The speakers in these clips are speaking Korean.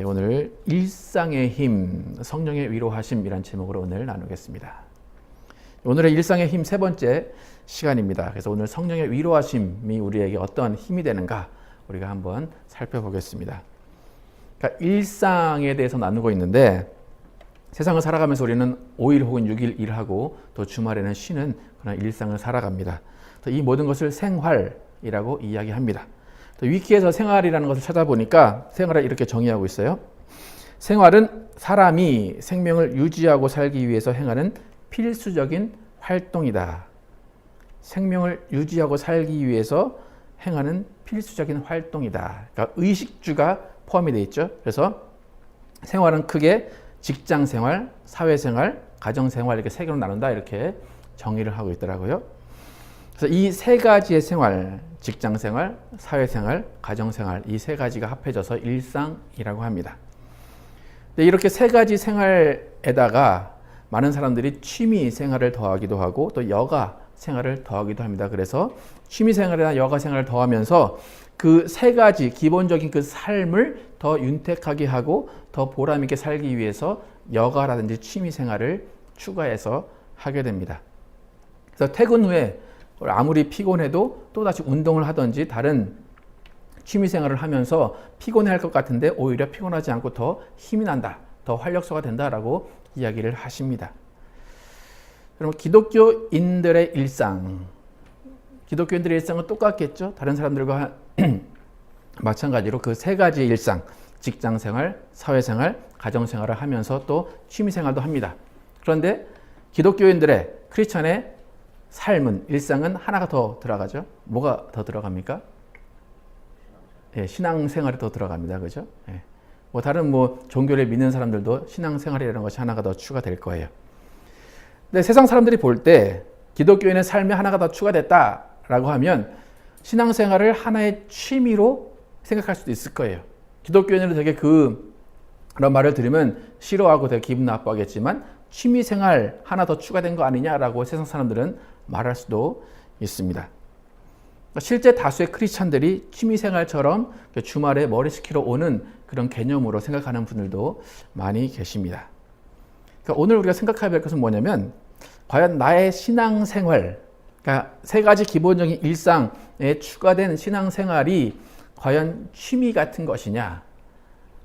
오늘 일상의 힘, 성령의 위로하심이란 제목으로 오늘 나누겠습니다. 오늘의 일상의 힘 세 번째 시간입니다. 그래서 오늘 성령의 위로하심이 우리에게 어떤 힘이 되는가 우리가 한번 살펴보겠습니다. 그러니까 일상에 대해서 나누고 있는데 세상을 살아가면서 우리는 5일 혹은 6일 일하고 또 주말에는 쉬는 그런 일상을 살아갑니다. 이 모든 것을 생활이라고 이야기합니다. 또 위키에서 생활이라는 것을 찾아보니까 생활을 이렇게 정의하고 있어요. 생활은 사람이 생명을 유지하고 살기 위해서 행하는 필수적인 활동이다. 생명을 유지하고 살기 위해서 행하는 필수적인 활동이다. 그러니까 의식주가 포함이 되어 있죠. 그래서 생활은 크게 직장생활, 사회생활, 가정생활 이렇게 세 개로 나눈다 이렇게 정의를 하고 있더라고요. 그래서 이 세 가지의 생활, 직장생활, 사회생활, 가정생활 이 세 가지가 합해져서 일상이라고 합니다. 근데 이렇게 세 가지 생활에다가 많은 사람들이 취미 생활을 더하기도 하고 또 여가 생활을 더하기도 합니다. 그래서 취미 생활이나 여가 생활을 더하면서 그 세 가지 기본적인 그 삶을 더 윤택하게 하고 더 보람 있게 살기 위해서 여가라든지 취미 생활을 추가해서 하게 됩니다. 그래서 퇴근 후에 아무리 피곤해도 또다시 운동을 하든지 다른 취미 생활을 하면서 피곤해할 것 같은데 오히려 피곤하지 않고 더 힘이 난다, 더 활력소가 된다라고 이야기를 하십니다. 그러면 기독교인들의 일상, 기독교인들의 일상은 똑같겠죠? 다른 사람들과 마찬가지로 그 세 가지의 일상, 직장생활, 사회생활, 가정생활을 하면서 또 취미생활도 합니다. 그런데 기독교인들의 크리스천의 삶은, 일상은 하나가 더 들어가죠. 뭐가 더 들어갑니까? 예, 신앙생활이 더 들어갑니다. 그죠? 예. 다른 종교를 믿는 사람들도 신앙생활이라는 것이 하나가 더 추가될 거예요. 근데 세상 사람들이 볼 때 기독교인의 삶에 하나가 더 추가됐다라고 하면 신앙생활을 하나의 취미로 생각할 수도 있을 거예요. 기독교인들은 되게 그런 말을 들으면 싫어하고 되게 기분 나빠하겠지만 취미생활 하나 더 추가된 거 아니냐라고 세상 사람들은 말할 수도 있습니다. 실제 다수의 크리스찬들이 취미생활처럼 주말에 머리 식히러 오는 그런 개념으로 생각하는 분들도 많이 계십니다. 그러니까 오늘 우리가 생각해야 될 것은 뭐냐면 과연 나의 신앙생활, 그러니까 세 가지 기본적인 일상에 추가된 신앙생활이 과연 취미 같은 것이냐,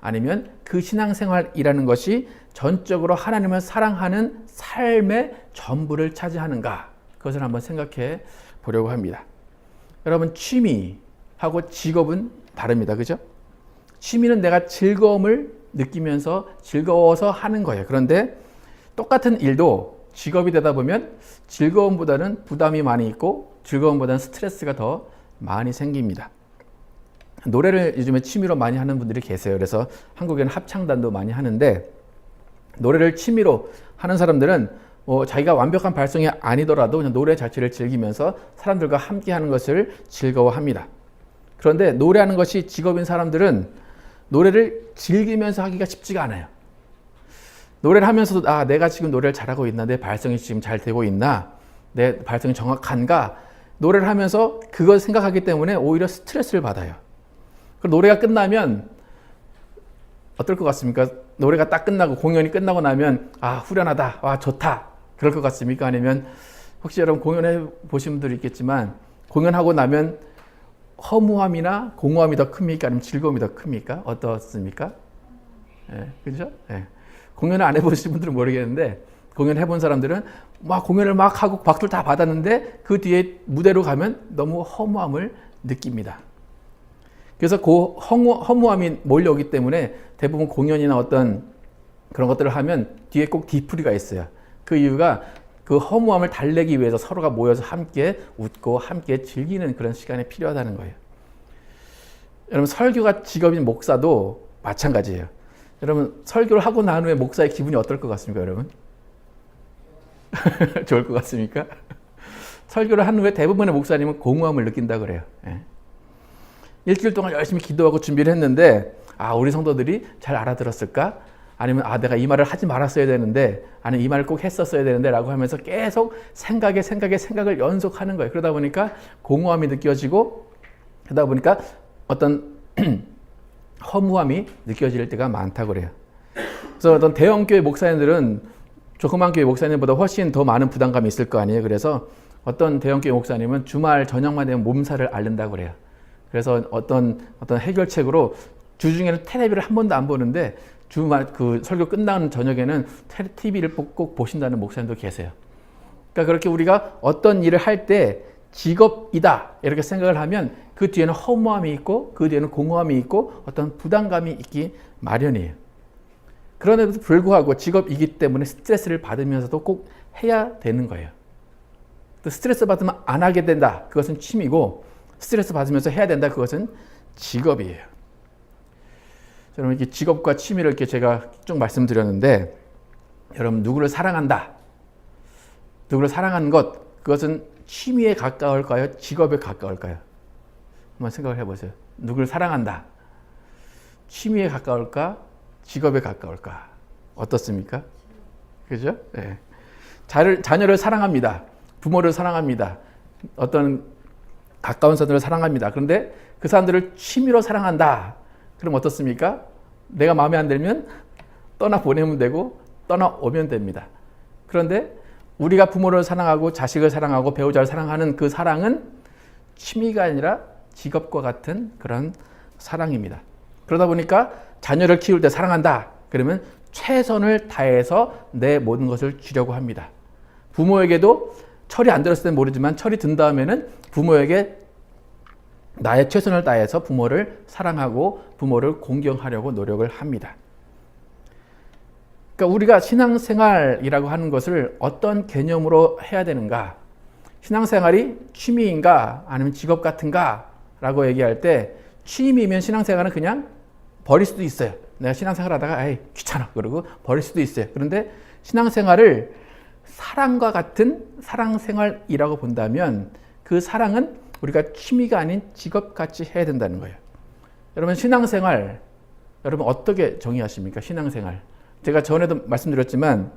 아니면 그 신앙생활이라는 것이 전적으로 하나님을 사랑하는 삶의 전부를 차지하는가, 그것을 한번 생각해 보려고 합니다. 여러분, 취미하고 직업은 다릅니다. 그죠? 취미는 내가 즐거움을 느끼면서 즐거워서 하는 거예요. 그런데 똑같은 일도 직업이 되다 보면 즐거움보다는 부담이 많이 있고 즐거움보다는 스트레스가 더 많이 생깁니다. 노래를 요즘에 취미로 많이 하는 분들이 계세요. 그래서 한국에는 합창단도 많이 하는데 노래를 취미로 하는 사람들은 자기가 완벽한 발성이 아니더라도 그냥 노래 자체를 즐기면서 사람들과 함께 하는 것을 즐거워합니다. 그런데 노래하는 것이 직업인 사람들은 노래를 즐기면서 하기가 쉽지가 않아요. 노래를 하면서도 내가 지금 노래를 잘하고 있나, 내 발성이 지금 잘 되고 있나, 내 발성이 정확한가, 노래를 하면서 그걸 생각하기 때문에 오히려 스트레스를 받아요. 그리고 노래가 끝나면 어떨 것 같습니까? 노래가 딱 끝나고 공연이 끝나고 나면 후련하다, 좋다 그럴 것 같습니까? 아니면 혹시 여러분 공연해 보신 분들이 있겠지만 공연하고 나면 허무함이나 공허함이 더 큽니까? 아니면 즐거움이 더 큽니까? 어떻습니까? 그죠? 공연을 안 해보신 분들은 모르겠는데 공연해본 사람들은 공연을 막 하고 박수를 다 받았는데 그 뒤에 무대로 가면 너무 허무함을 느낍니다. 그래서 그 허무함이 몰려오기 때문에 대부분 공연이나 어떤 그런 것들을 하면 뒤에 꼭 뒤풀이가 있어요. 그 이유가 그 허무함을 달래기 위해서 서로가 모여서 함께 웃고 함께 즐기는 그런 시간이 필요하다는 거예요. 여러분, 설교가 직업인 목사도 마찬가지예요. 여러분, 설교를 하고 난 후에 목사의 기분이 어떨 것 같습니까, 여러분? 좋을 것 같습니까? 설교를 한 후에 대부분의 목사님은 공허함을 느낀다 그래요. 일주일 동안 열심히 기도하고 준비를 했는데 우리 성도들이 잘 알아들었을까? 아니면 내가 이 말을 하지 말았어야 되는데, 아니면 이 말을 꼭 했었어야 되는데 라고 하면서 계속 생각을 연속하는 거예요. 그러다 보니까 공허함이 느껴지고, 그러다 보니까 어떤 허무함이 느껴질 때가 많다고 그래요. 그래서 어떤 대형교회 목사님들은 조그만 교회 목사님보다 훨씬 더 많은 부담감이 있을 거 아니에요. 그래서 어떤 대형교회 목사님은 주말 저녁만 되면 몸살을 앓는다고 그래요. 그래서 어떤 해결책으로 주중에는 텔레비를 한 번도 안 보는데 주말 그 설교 끝나는 저녁에는 TV를 꼭 보신다는 목사님도 계세요. 그러니까 그렇게 우리가 어떤 일을 할 때 직업이다 이렇게 생각을 하면 그 뒤에는 허무함이 있고 그 뒤에는 공허함이 있고 어떤 부담감이 있기 마련이에요. 그런데도 불구하고 직업이기 때문에 스트레스를 받으면서도 꼭 해야 되는 거예요. 또 스트레스 받으면 안 하게 된다. 그것은 취미고 스트레스 받으면서 해야 된다. 그것은 직업이에요. 여러분 이렇게 직업과 취미를 이렇게 제가 쭉 말씀드렸는데 여러분 누구를 사랑한다. 누구를 사랑하는 것 그것은 취미에 가까울까요? 직업에 가까울까요? 한번 생각을 해보세요. 누구를 사랑한다. 취미에 가까울까? 직업에 가까울까? 어떻습니까? 그죠? 네. 자녀를 사랑합니다. 부모를 사랑합니다. 어떤 가까운 사람들을 사랑합니다. 그런데 그 사람들을 취미로 사랑한다. 그럼 어떻습니까? 내가 마음에 안 들면 떠나보내면 되고 떠나오면 됩니다. 그런데 우리가 부모를 사랑하고 자식을 사랑하고 배우자를 사랑하는 그 사랑은 취미가 아니라 직업과 같은 그런 사랑입니다. 그러다 보니까 자녀를 키울 때 사랑한다. 그러면 최선을 다해서 내 모든 것을 주려고 합니다. 부모에게도 철이 안 들었을 땐 모르지만 철이 든 다음에는 부모에게 나의 최선을 다해서 부모를 사랑하고 부모를 공경하려고 노력을 합니다. 그러니까 우리가 신앙생활이라고 하는 것을 어떤 개념으로 해야 되는가? 신앙생활이 취미인가 아니면 직업 같은가? 라고 얘기할 때 취미면 신앙생활은 그냥 버릴 수도 있어요. 내가 신앙생활 하다가 에이 귀찮아 그러고 버릴 수도 있어요. 그런데 신앙생활을 사랑과 같은 사랑생활이라고 본다면 그 사랑은 우리가 취미가 아닌 직업같이 해야 된다는 거예요. 여러분 신앙생활 여러분 어떻게 정의하십니까? 신앙생활. 제가 전에도 말씀드렸지만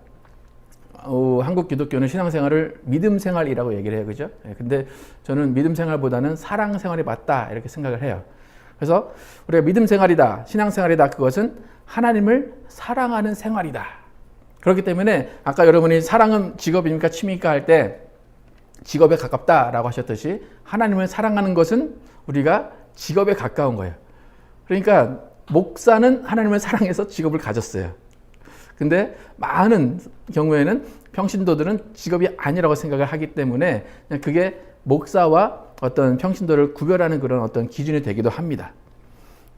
한국 기독교는 신앙생활을 믿음생활이라고 얘기를 해요. 그죠? 근데 저는 믿음생활보다는 사랑생활이 맞다 이렇게 생각을 해요. 그래서 우리가 믿음생활이다, 신앙생활이다 그것은 하나님을 사랑하는 생활이다. 그렇기 때문에 아까 여러분이 사랑은 직업입니까? 취미입니까? 할 때 직업에 가깝다라고 하셨듯이 하나님을 사랑하는 것은 우리가 직업에 가까운 거예요. 그러니까 목사는 하나님을 사랑해서 직업을 가졌어요. 근데 많은 경우에는 평신도들은 직업이 아니라고 생각을 하기 때문에 그냥 그게 목사와 어떤 평신도를 구별하는 그런 어떤 기준이 되기도 합니다.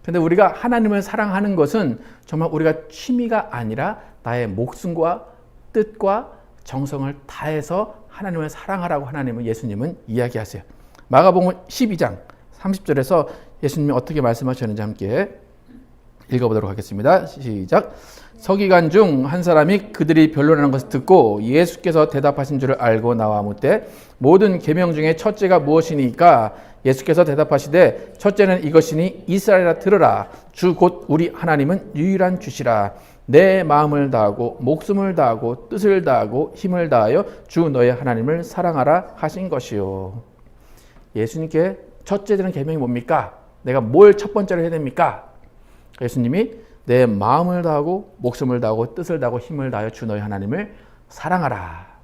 근데 우리가 하나님을 사랑하는 것은 정말 우리가 취미가 아니라 나의 목숨과 뜻과 정성을 다해서 하나님을 사랑하라고 예수님은 이야기하세요. 마가복음 12장 30절에서 예수님이 어떻게 말씀하셨는지 함께 읽어보도록 하겠습니다. 시작. 서기관 중 한 사람이 그들이 변론하는 것을 듣고 예수께서 대답하신 줄을 알고 나와 묻되 모든 계명 중에 첫째가 무엇이니까? 예수께서 대답하시되 첫째는 이것이니 이스라엘아 들으라. 주 곧 우리 하나님은 유일한 주시라. 내 마음을 다하고 목숨을 다하고 뜻을 다하고 힘을 다하여 주 너의 하나님을 사랑하라 하신 것이요. 예수님께 첫째 되는 계명이 뭡니까? 내가 뭘 첫 번째로 해야 됩니까? 예수님이 내 마음을 다하고 목숨을 다하고 뜻을 다하고 힘을 다하여 주 너의 하나님을 사랑하라.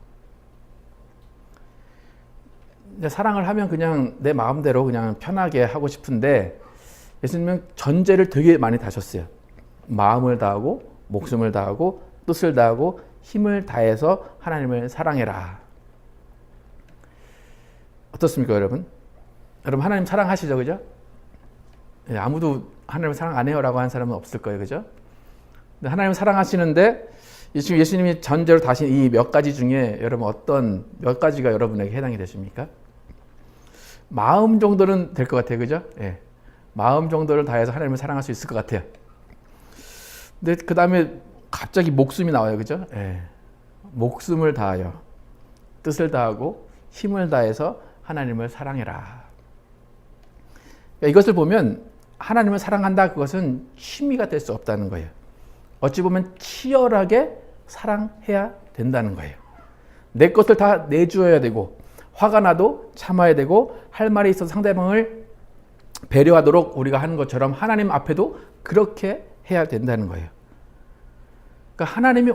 사랑을 하면 그냥 내 마음대로 그냥 편하게 하고 싶은데 예수님은 전제를 되게 많이 다셨어요. 마음을 다하고 목숨을 다하고 뜻을 다하고 힘을 다해서 하나님을 사랑해라. 어떻습니까, 여러분? 여러분 하나님 사랑하시죠, 그죠? 예, 아무도 하나님을 사랑 안 해요라고 하는 사람은 없을 거예요, 그죠? 근데 하나님을 사랑하시는데 지금 예수님이 전제로 다신 이 몇 가지 중에 여러분 어떤 몇 가지가 여러분에게 해당이 되십니까? 마음 정도는 될 것 같아요, 그죠? 예, 마음 정도를 다해서 하나님을 사랑할 수 있을 것 같아요. 근데 그 다음에 갑자기 목숨이 나와요, 그죠? 예, 목숨을 다하여 뜻을 다하고 힘을 다해서 하나님을 사랑해라. 이것을 보면 하나님을 사랑한다 그것은 취미가 될 수 없다는 거예요. 어찌 보면 치열하게 사랑해야 된다는 거예요. 내 것을 다 내주어야 되고 화가 나도 참아야 되고 할 말이 있어서 상대방을 배려하도록 우리가 하는 것처럼 하나님 앞에도 그렇게 해야 된다는 거예요. 그러니까 하나님이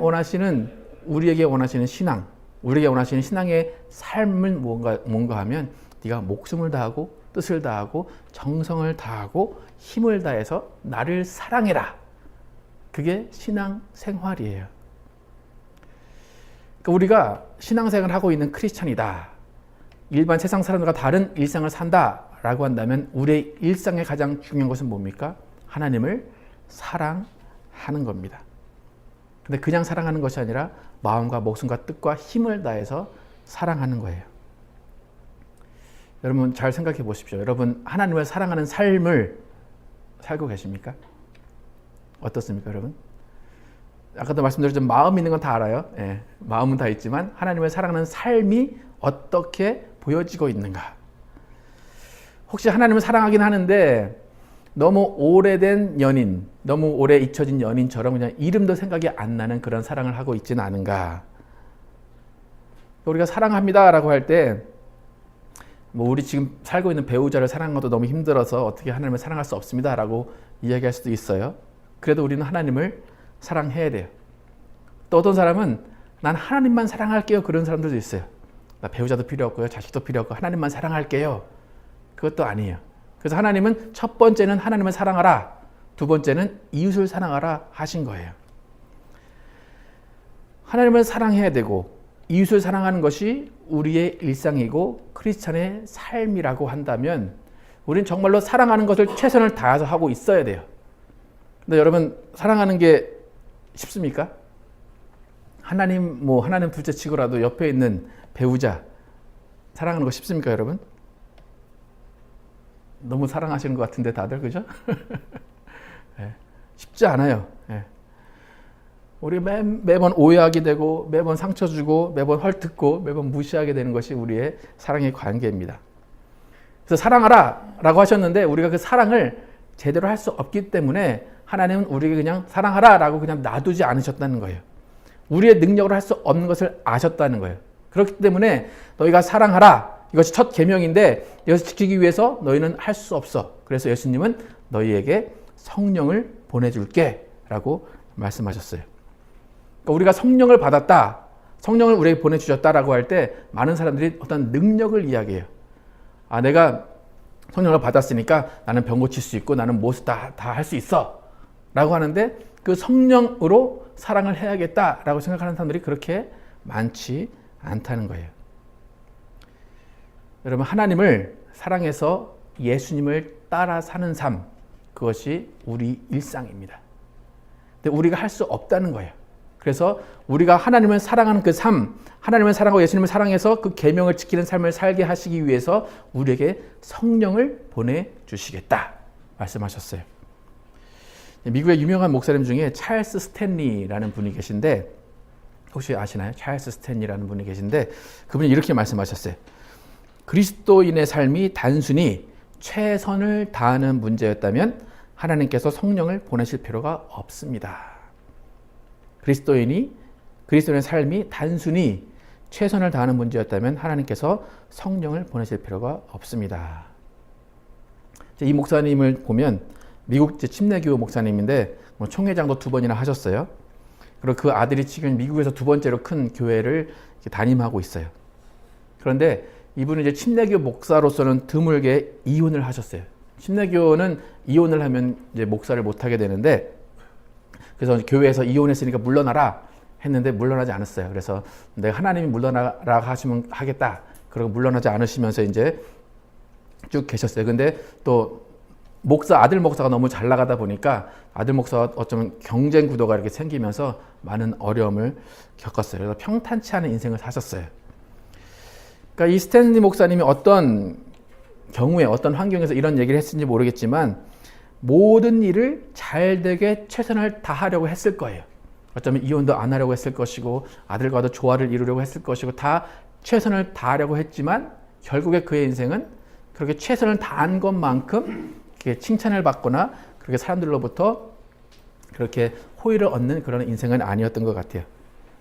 우리에게 원하시는 신앙, 우리에게 원하시는 신앙의 삶은 뭔가 하면 네가 목숨을 다하고 뜻을 다하고 정성을 다하고 힘을 다해서 나를 사랑해라. 그게 신앙 생활이에요. 그러니까 우리가 신앙생활을 하고 있는 크리스찬이다. 일반 세상 사람들과 다른 일상을 산다라고 한다면 우리의 일상의 가장 중요한 것은 뭡니까? 하나님을 사랑하는 겁니다. 근데 그냥 사랑하는 것이 아니라 마음과 목숨과 뜻과 힘을 다해서 사랑하는 거예요. 여러분 잘 생각해 보십시오. 여러분 하나님을 사랑하는 삶을 살고 계십니까? 어떻습니까, 여러분? 아까도 말씀드렸지만 마음 있는 건 다 알아요. 예, 마음은 다 있지만 하나님을 사랑하는 삶이 어떻게 보여지고 있는가? 혹시 하나님을 사랑하긴 하는데 너무 오래된 연인, 너무 오래 잊혀진 연인처럼 그냥 이름도 생각이 안 나는 그런 사랑을 하고 있지는 않은가? 우리가 사랑합니다라고 할 때 뭐 우리 지금 살고 있는 배우자를 사랑하는 것도 너무 힘들어서 어떻게 하나님을 사랑할 수 없습니다라고 이야기할 수도 있어요. 그래도 우리는 하나님을 사랑해야 돼요. 또 어떤 사람은 난 하나님만 사랑할게요. 그런 사람들도 있어요. 나 배우자도 필요 없고요. 자식도 필요 없고 하나님만 사랑할게요. 그것도 아니에요. 그래서 하나님은 첫 번째는 하나님을 사랑하라. 두 번째는 이웃을 사랑하라 하신 거예요. 하나님을 사랑해야 되고 이웃을 사랑하는 것이 우리의 일상이고 크리스찬의 삶이라고 한다면 우리는 정말로 사랑하는 것을 최선을 다해서 하고 있어야 돼요. 근데 여러분 사랑하는 게 쉽습니까? 하나님 둘째 치고라도 옆에 있는 배우자 사랑하는 거 쉽습니까, 여러분? 너무 사랑하시는 것 같은데 다들 그죠? 네, 쉽지 않아요. 네. 우리 매번 오해하게 되고 매번 상처 주고 매번 헐뜯고 매번 무시하게 되는 것이 우리의 사랑의 관계입니다. 그래서 사랑하라 라고 하셨는데 우리가 그 사랑을 제대로 할 수 없기 때문에 하나님은 우리에게 그냥 사랑하라 라고 그냥 놔두지 않으셨다는 거예요. 우리의 능력으로 할 수 없는 것을 아셨다는 거예요. 그렇기 때문에 너희가 사랑하라. 이것이 첫 계명인데 이것을 지키기 위해서 너희는 할 수 없어. 그래서 예수님은 너희에게 성령을 보내줄게 라고 말씀하셨어요. 그러니까 우리가 성령을 받았다. 성령을 우리에게 보내주셨다라고 할 때 많은 사람들이 어떤 능력을 이야기해요. 아, 내가 성령을 받았으니까 나는 병 고칠 수 있고 나는 무엇을 다 할 수 있어 라고 하는데 그 성령으로 사랑을 해야겠다라고 생각하는 사람들이 그렇게 많지 않다는 거예요. 여러분 하나님을 사랑해서 예수님을 따라 사는 삶 그것이 우리 일상입니다. 근데 우리가 할 수 없다는 거예요. 그래서 우리가 하나님을 사랑하는 그 삶, 하나님을 사랑하고 예수님을 사랑해서 그 계명을 지키는 삶을 살게 하시기 위해서 우리에게 성령을 보내주시겠다 말씀하셨어요. 미국의 유명한 목사님 중에 찰스 스탠리라는 분이 계신데 혹시 아시나요? 찰스 스탠리라는 분이 계신데 그분이 이렇게 말씀하셨어요. 그리스도인의 삶이 단순히 최선을 다하는 문제였다면 하나님께서 성령을 보내실 필요가 없습니다. 그리스도인의 삶이 단순히 최선을 다하는 문제였다면 하나님께서 성령을 보내실 필요가 없습니다. 이 목사님을 보면 미국 침례교회 목사님인데 총회장도 2번이나 하셨어요. 그리고 그 아들이 지금 미국에서 2번째로 큰 교회를 담임하고 있어요. 그런데 이분은 이제 침례교 목사로서는 드물게 이혼을 하셨어요. 침례교는 이혼을 하면 이제 목사를 못 하게 되는데 그래서 교회에서 이혼했으니까 물러나라 했는데 물러나지 않았어요. 그래서 내가 하나님이 물러나라 하시면 하겠다. 그리고 물러나지 않으시면서 이제 쭉 계셨어요. 근데 또 아들 목사가 너무 잘 나가다 보니까 아들 목사가 어쩌면 경쟁 구도가 이렇게 생기면서 많은 어려움을 겪었어요. 그래서 평탄치 않은 인생을 사셨어요. 그러니까 이 스탠리 목사님이 어떤 경우에 어떤 환경에서 이런 얘기를 했는지 모르겠지만 모든 일을 잘 되게 최선을 다하려고 했을 거예요. 어쩌면 이혼도 안 하려고 했을 것이고 아들과도 조화를 이루려고 했을 것이고 다 최선을 다하려고 했지만 결국에 그의 인생은 그렇게 최선을 다한 것만큼 칭찬을 받거나 그렇게 사람들로부터 그렇게 호의를 얻는 그런 인생은 아니었던 것 같아요.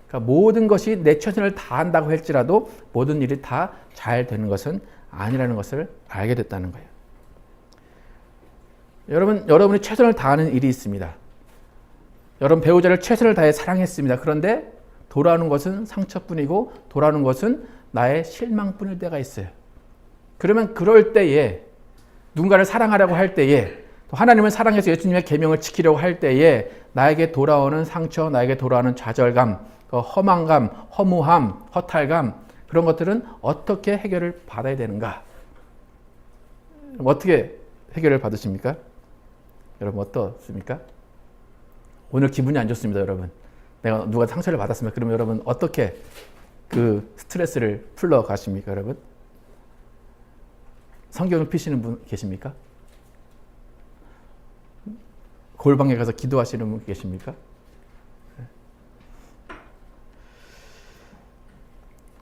그러니까 모든 것이 내 최선을 다한다고 할지라도 모든 일이 다 잘 되는 것은 아니라는 것을 알게 됐다는 거예요. 여러분이 최선을 다하는 일이 있습니다. 여러분 배우자를 최선을 다해 사랑했습니다. 그런데 돌아오는 것은 상처뿐이고 돌아오는 것은 나의 실망뿐일 때가 있어요. 그러면 그럴 때에 누군가를 사랑하려고 할 때에 또 하나님을 사랑해서 예수님의 계명을 지키려고 할 때에 나에게 돌아오는 상처, 나에게 돌아오는 좌절감, 허망감, 허무함, 허탈감 그런 것들은 어떻게 해결을 받아야 되는가? 어떻게 해결을 받으십니까? 여러분 어떻습니까? 오늘 기분이 안 좋습니다, 여러분. 내가 누가 상처를 받았습니다. 그러면 여러분 어떻게 그 스트레스를 풀러 가십니까, 여러분? 성경을 피시는 분 계십니까? 골방에 가서 기도하시는 분 계십니까?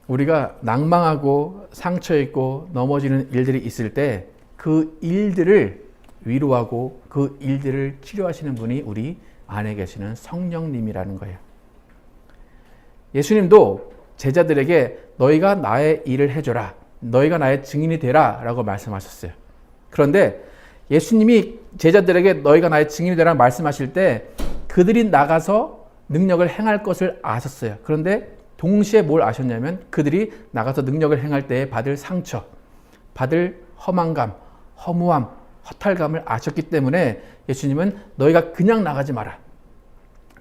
우리가 낭망하고 상처 있고 넘어지는 일들이 있을 때 그 일들을 위로하고 그 일들을 치료하시는 분이 우리 안에 계시는 성령님이라는 거예요. 예수님도 제자들에게 너희가 나의 일을 해줘라. 너희가 나의 증인이 되라 라고 말씀하셨어요. 그런데 예수님이 제자들에게 너희가 나의 증인이 되라 말씀하실 때 그들이 나가서 능력을 행할 것을 아셨어요. 그런데 동시에 뭘 아셨냐면 그들이 나가서 능력을 행할 때에 받을 상처, 받을 허망감, 허무함, 허탈감을 아셨기 때문에 예수님은 너희가 그냥 나가지 마라.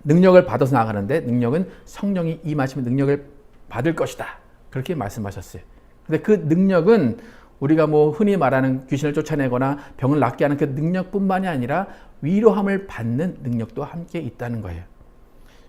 능력을 받아서 나가는데 능력은 성령이 임하시면 능력을 받을 것이다. 그렇게 말씀하셨어요. 근데 그 능력은 우리가 흔히 말하는 귀신을 쫓아내거나 병을 낫게 하는 그 능력뿐만이 아니라 위로함을 받는 능력도 함께 있다는 거예요.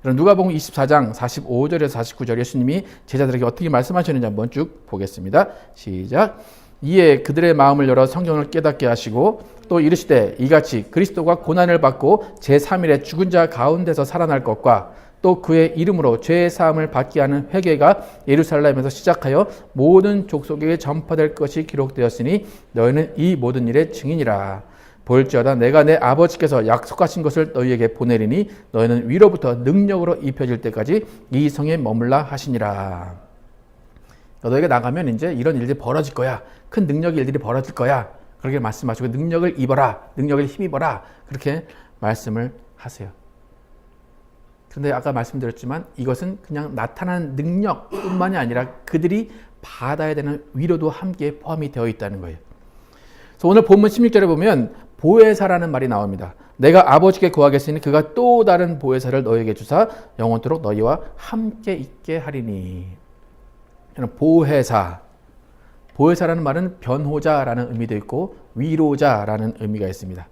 누가복음 24장 45절에서 49절 예수님이 제자들에게 어떻게 말씀하셨는지 한번 쭉 보겠습니다. 시작. 이에 그들의 마음을 열어 성경을 깨닫게 하시고 또 이르시되 이같이 그리스도가 고난을 받고 제3일에 죽은 자 가운데서 살아날 것과 또 그의 이름으로 죄의 사함을 받게 하는 회개가 예루살렘에서 시작하여 모든 족속에게 전파될 것이 기록되었으니 너희는 이 모든 일의 증인이라. 볼지어다 내가 내 아버지께서 약속하신 것을 너희에게 보내리니 너희는 위로부터 능력으로 입혀질 때까지 이 성에 머물라 하시니라. 너희가 나가면 이제 이런 일들이 벌어질 거야. 큰 능력의 일들이 벌어질 거야. 그렇게 말씀하시고 능력을 입어라. 능력을 힘입어라. 그렇게 말씀을 하세요. 그런데 아까 말씀드렸지만 이것은 그냥 나타나는 능력뿐만이 아니라 그들이 받아야 되는 위로도 함께 포함이 되어 있다는 거예요. 그래서 오늘 본문 16절에 보면 보혜사라는 말이 나옵니다. 내가 아버지께 구하겠으니 그가 또 다른 보혜사를 너희에게 주사 영원토록 너희와 함께 있게 하리니. 보혜사. 보혜사라는 말은 변호자라는 의미도 있고 위로자라는 의미가 있습니다.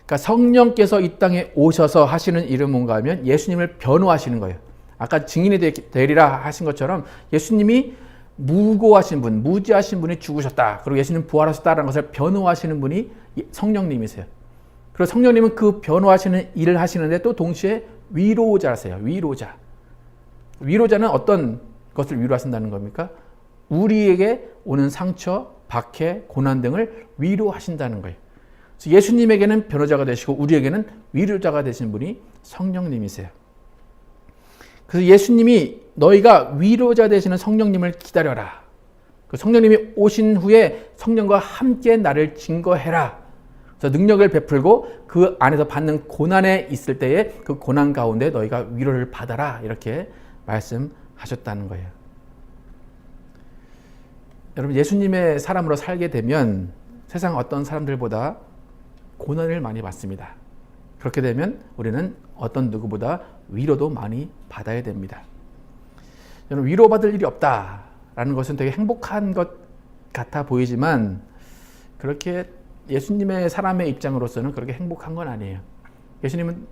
그러니까 성령께서 이 땅에 오셔서 하시는 일은 뭔가 하면 예수님을 변호하시는 거예요. 아까 증인이 되리라 하신 것처럼 예수님이 무고하신 분, 무지하신 분이 죽으셨다. 그리고 예수님 부활하셨다라는 것을 변호하시는 분이 성령님이세요. 그리고 성령님은 그 변호하시는 일을 하시는데 또 동시에 위로자세요. 위로자. 위로자는 어떤 것을 위로하신다는 겁니까? 우리에게 오는 상처, 박해, 고난 등을 위로하신다는 거예요. 그래서 예수님에게는 변호자가 되시고 우리에게는 위로자가 되신 분이 성령님이세요. 그래서 예수님이 너희가 위로자 되시는 성령님을 기다려라. 그 성령님이 오신 후에 성령과 함께 나를 증거해라. 그래서 능력을 베풀고 그 안에서 받는 고난에 있을 때에 그 고난 가운데 너희가 위로를 받아라. 이렇게 말씀하셨다는 거예요. 여러분 예수님의 사람으로 살게 되면 세상 어떤 사람들보다 고난을 많이 받습니다. 그렇게 되면 우리는 어떤 누구보다 위로도 많이 받아야 됩니다. 여러분 위로받을 일이 없다라는 것은 되게 행복한 것 같아 보이지만 그렇게 예수님의 사람의 입장으로서는 그렇게 행복한 건 아니에요. 예수님은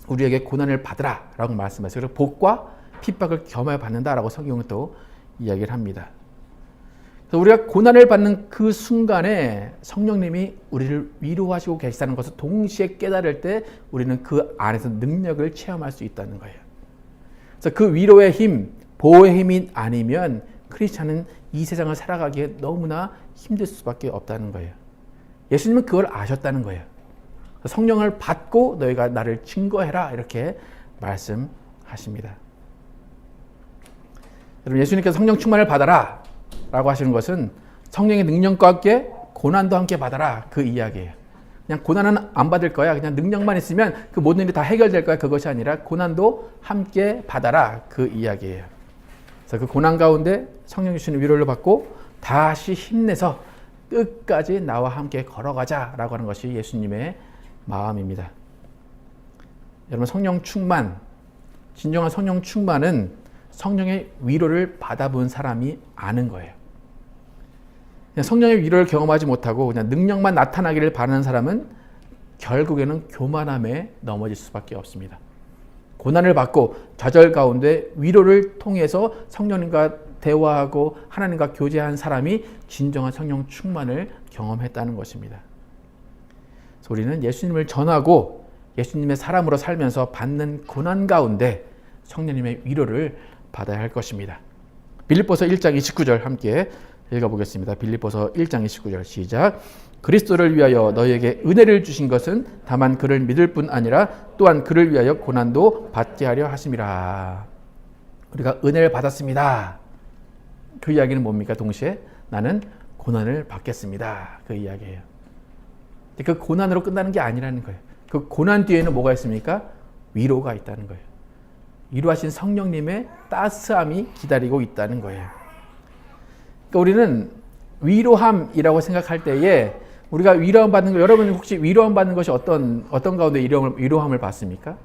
우리에게 고난을 받으라 라고 말씀하세요. 그래서 복과 핍박을 겸하여 받는다라고 성경은 또 이야기를 합니다. 그래서 우리가 고난을 받는 그 순간에 성령님이 우리를 위로하시고 계시다는 것을 동시에 깨달을 때 우리는 그 안에서 능력을 체험할 수 있다는 거예요. 그래서 그 위로의 힘, 보호의 힘이 아니면 크리스찬은 이 세상을 살아가기에 너무나 힘들 수밖에 없다는 거예요. 예수님은 그걸 아셨다는 거예요. 성령을 받고 너희가 나를 증거해라 이렇게 말씀하십니다. 여러분 예수님께서 성령 충만을 받아라 라고 하시는 것은 성령의 능력과 함께 고난도 함께 받아라 그 이야기예요. 그냥 고난은 안 받을 거야. 그냥 능력만 있으면 그 모든 일이 다 해결될 거야. 그것이 아니라 고난도 함께 받아라. 그 이야기예요. 그래서 그 고난 가운데 성령 주시는 위로를 받고 다시 힘내서 끝까지 나와 함께 걸어가자라고 하는 것이 예수님의 마음입니다. 여러분, 성령 충만, 진정한 성령 충만은 성령의 위로를 받아본 사람이 아는 거예요. 그냥 성령의 위로를 경험하지 못하고 그냥 능력만 나타나기를 바라는 사람은 결국에는 교만함에 넘어질 수밖에 없습니다. 고난을 받고 좌절 가운데 위로를 통해서 성령님과 대화하고 하나님과 교제한 사람이 진정한 성령 충만을 경험했다는 것입니다. 그래서 우리는 예수님을 전하고 예수님의 사람으로 살면서 받는 고난 가운데 성령님의 위로를 받아야 할 것입니다. 빌립보서 1장 29절 함께 읽어보겠습니다. 빌립보서 1장 29절 시작. 그리스도를 위하여 너희에게 은혜를 주신 것은 다만 그를 믿을 뿐 아니라 또한 그를 위하여 고난도 받게 하려 하심이라. 우리가 은혜를 받았습니다. 그 이야기는 뭡니까? 동시에 나는 고난을 받겠습니다. 그 이야기예요. 그 고난으로 끝나는 게 아니라는 거예요. 그 고난 뒤에는 뭐가 있습니까? 위로가 있다는 거예요. 위로하신 성령님의 따스함이 기다리고 있다는 거예요. 그러니까 우리는 위로함이라고 생각할 때에 우리가 위로함 받는 거, 여러분 혹시 위로함 받는 것이 어떤 가운데 위로함을 받습니까?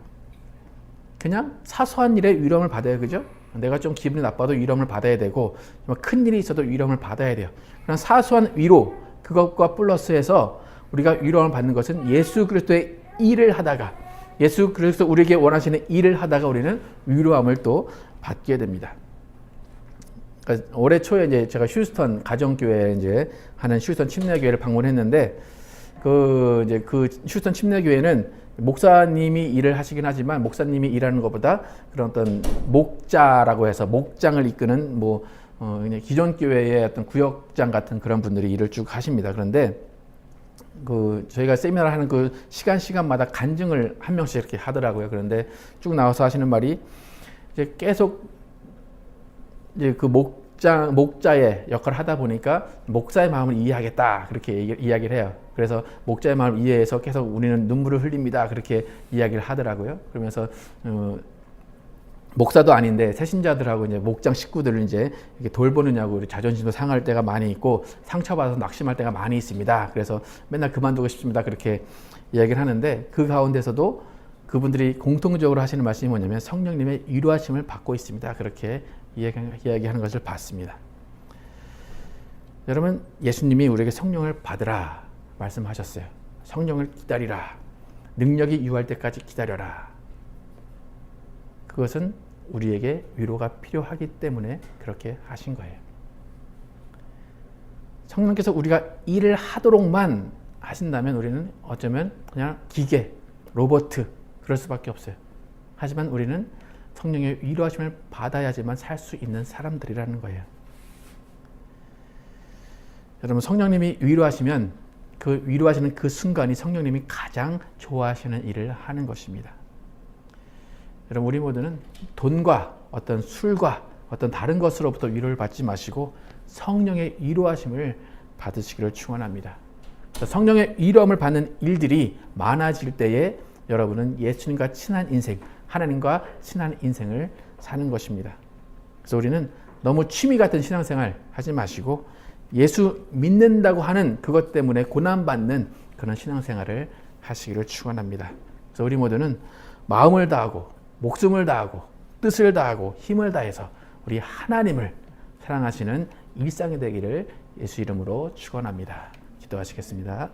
그냥 사소한 일에 위로함을 받아야, 그죠? 내가 좀 기분이 나빠도 위로함을 받아야 되고, 큰 일이 있어도 위로함을 받아야 돼요. 그런 사소한 위로, 그것과 플러스해서 우리가 위로함을 받는 것은 예수 그리스도의 일을 하다가, 예수 그리스도 우리에게 원하시는 일을 하다가 우리는 위로함을 또 받게 됩니다. 그러니까 올해 초에 이제 제가 휴스턴 가정교회 이제 하는 휴스턴 침례교회를 방문했는데 그 휴스턴 침례교회는 목사님이 일을 하시긴 하지만 목사님이 일하는 것보다 그런 어떤 목자라고 해서 목장을 이끄는 그냥 기존 교회의 어떤 구역장 같은 그런 분들이 일을 쭉 하십니다. 그런데 저희가 세미나를 하는 그 시간마다 간증을 한 명씩 이렇게 하더라고요. 그런데 쭉 나와서 하시는 말이 이제 계속 이제 그 목자의 역할을 하다 보니까 목사의 마음을 이해하겠다 그렇게 이야기를 해요. 그래서 목자의 마음을 이해해서 계속 우리는 눈물을 흘립니다 그렇게 이야기를 하더라고요. 그러면서 목사도 아닌데 새신자들하고 이제 목장 식구들을 이제 이렇게 돌보느냐고 자존심도 상할 때가 많이 있고 상처받아서 낙심할 때가 많이 있습니다. 그래서 맨날 그만두고 싶습니다 그렇게 이야기를 하는데 그 가운데서도 그분들이 공통적으로 하시는 말씀이 뭐냐면 성령님의 위로하심을 받고 있습니다. 그렇게 이야기하는 것을 봤습니다. 여러분, 예수님이 우리에게 성령을 받으라 말씀하셨어요. 성령을 기다리라. 능력이 유할 때까지 기다려라. 그것은 우리에게 위로가 필요하기 때문에 그렇게 하신 거예요. 성령께서 우리가 일을 하도록만 하신다면 우리는 어쩌면 그냥 기계, 로봇 그럴 수밖에 없어요. 하지만 우리는 성령의 위로하심을 받아야지만 살 수 있는 사람들이라는 거예요. 여러분, 성령님이 위로하시면 그 위로하시는 그 순간이 성령님이 가장 좋아하시는 일을 하는 것입니다. 여러분, 우리 모두는 돈과 어떤 술과 어떤 다른 것으로부터 위로를 받지 마시고 성령의 위로하심을 받으시기를 축원합니다. 성령의 위로함을 받는 일들이 많아질 때에 여러분은 예수님과 친한 인생, 하나님과 친한 인생을 사는 것입니다. 그래서 우리는 너무 취미 같은 신앙생활 하지 마시고 예수 믿는다고 하는 그것 때문에 고난받는 그런 신앙생활을 하시기를 축원합니다. 그래서 우리 모두는 마음을 다하고 목숨을 다하고 뜻을 다하고 힘을 다해서 우리 하나님을 사랑하시는 일상이 되기를 예수 이름으로 축원합니다. 기도하시겠습니다.